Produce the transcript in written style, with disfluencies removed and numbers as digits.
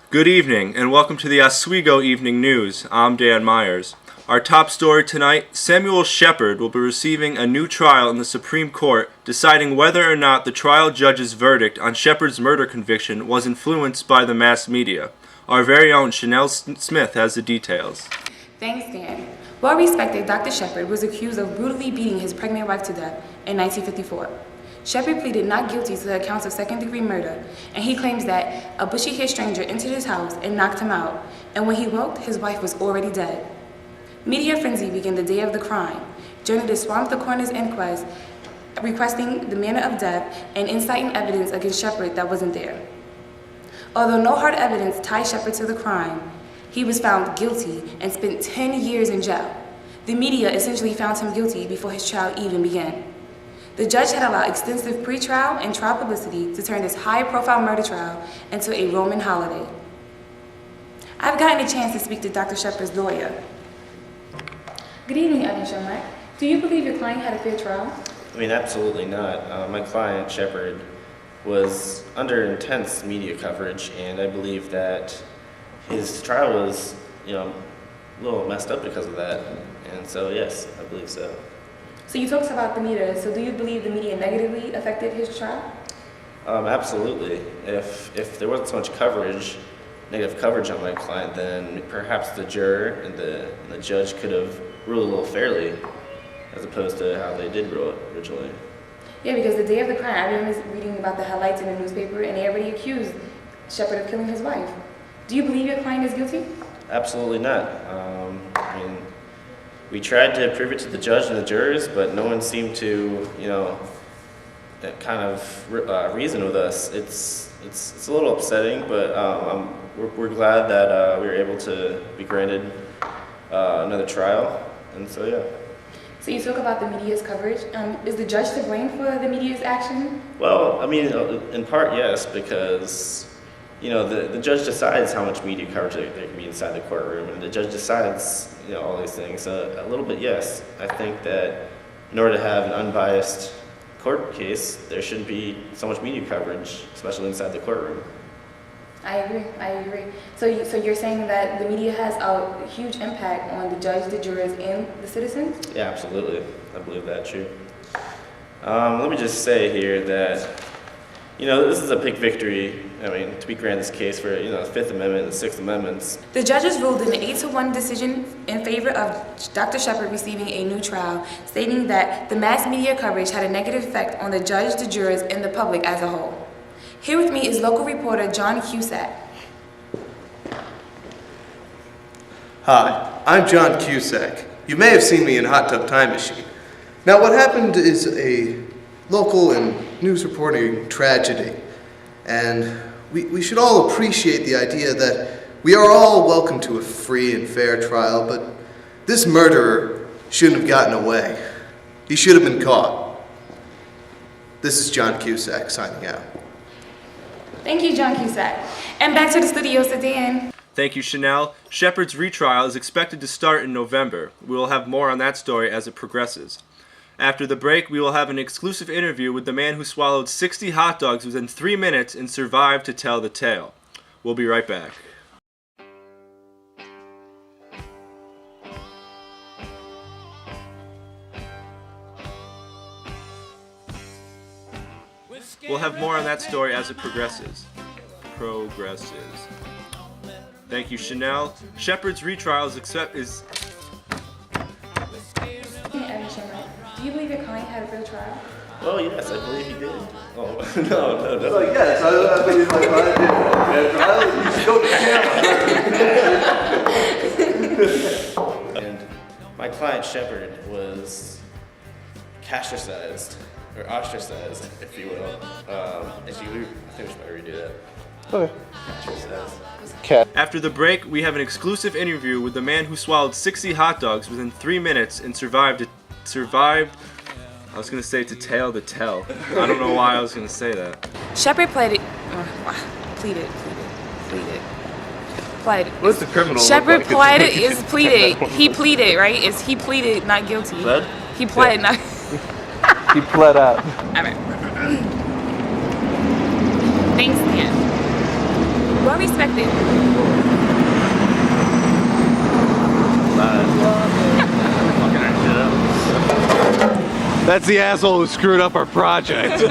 Good evening, and welcome to the Oswego Evening News. I'm Dan Myers. Our top story tonight, Samuel Shepard will be receiving a new trial in the Supreme Court, deciding whether or not the trial judge's verdict on Shepard's murder conviction was influenced by the mass media. Our very own Chanel Smith has the details. Thanks, Dan. Well-respected Dr. Shepard was accused of brutally beating his pregnant wife to death in 1954. Shepard pleaded not guilty to the counts of second-degree murder, and he claims that a bushy-haired stranger entered his house and knocked him out, and when he woke, his wife was already dead. Media frenzy began the day of the crime. Journalists swamped the coroner's inquest, requesting the manner of death and inciting evidence against Shepard that wasn't there. Although no hard evidence tied Shepard to the crime, he was found guilty and spent 10 years in jail. The media essentially found him guilty before his trial even began. The judge had allowed extensive pre-trial and trial publicity to turn this high-profile murder trial into a Roman holiday. I've gotten a chance to speak to Dr. Shepard's lawyer. Good evening, Evan Shomack. Do you believe your client had a fair trial? I mean, absolutely not. My client, Shepard, was under intense media coverage, and I believe that his trial was, a little messed up because of that. And so, yes, I believe so. So you talked about the media. So do you believe the media negatively affected his trial? Absolutely. If there wasn't so much negative coverage on my client, then perhaps the juror and the judge could have ruled a little fairly, as opposed to how they did rule it originally. Yeah, because the day of the crime, I remember reading about the headlights in the newspaper, and they already accused Shepard of killing his wife. Do you believe your client is guilty? Absolutely not. We tried to prove it to the judge and the jurors, but no one seemed to, kind of reason with us. It's a little upsetting, but we're glad that we were able to be granted another trial, and so yeah. So you talk about the media's coverage. Is the judge to blame for the media's action? Well, in part, yes, because the judge decides how much media coverage there can be inside the courtroom, and the judge decides, all these things. So a little bit, yes. I think that in order to have an unbiased court case, there shouldn't be so much media coverage, especially inside the courtroom. I agree. So you're saying that the media has a huge impact on the judge, the jurors, and the citizens? Yeah, absolutely. I believe that, true. Let me just say here that, this is a big victory. To be granted this case for, the Fifth Amendment and the Sixth Amendments. The judges ruled in an 8-1 decision in favor of Dr. Shepard receiving a new trial, stating that the mass media coverage had a negative effect on the judge, the jurors, and the public as a whole. Here with me is local reporter John Cusack. Hi, I'm John Cusack. You may have seen me in Hot Tub Time Machine. Now, what happened is a local and news reporting tragedy, and we should all appreciate the idea that we are all welcome to a free and fair trial, but this murderer shouldn't have gotten away. He should have been caught. This is John Cusack signing out. Thank you, John Cusack. And back to the studios to Dan. Thank you, Chanel. Shepard's retrial is expected to start in November. We will have more on that story as it progresses. After the break, we will have an exclusive interview with the man who swallowed 60 hot dogs within 3 minutes and survived to tell the tale. We'll be right back. We'll have more on that story as it progresses. Thank you, Chanel. Shepard's retrial is Do you believe your client had a fair trial? Well, yes, I believe he did. Oh, no. Oh, yes, I believe my client did. You showed the camera. And my client, Shepard, was castricized, or ostracized, if you will. I think we should probably redo that. Okay. Castricized. After the break, we have an exclusive interview with the man who swallowed 60 hot dogs within 3 minutes and survived, I was going to say to tell the tell. I don't know why I was going to say that. Shepard pleaded. What's the criminal? Shepard pleaded is pleaded. He pleaded, right? He pleaded not guilty. Pled? He pleaded not. He pled out. All right. Thanks, Dan. Well respected. That's the asshole who screwed up our project.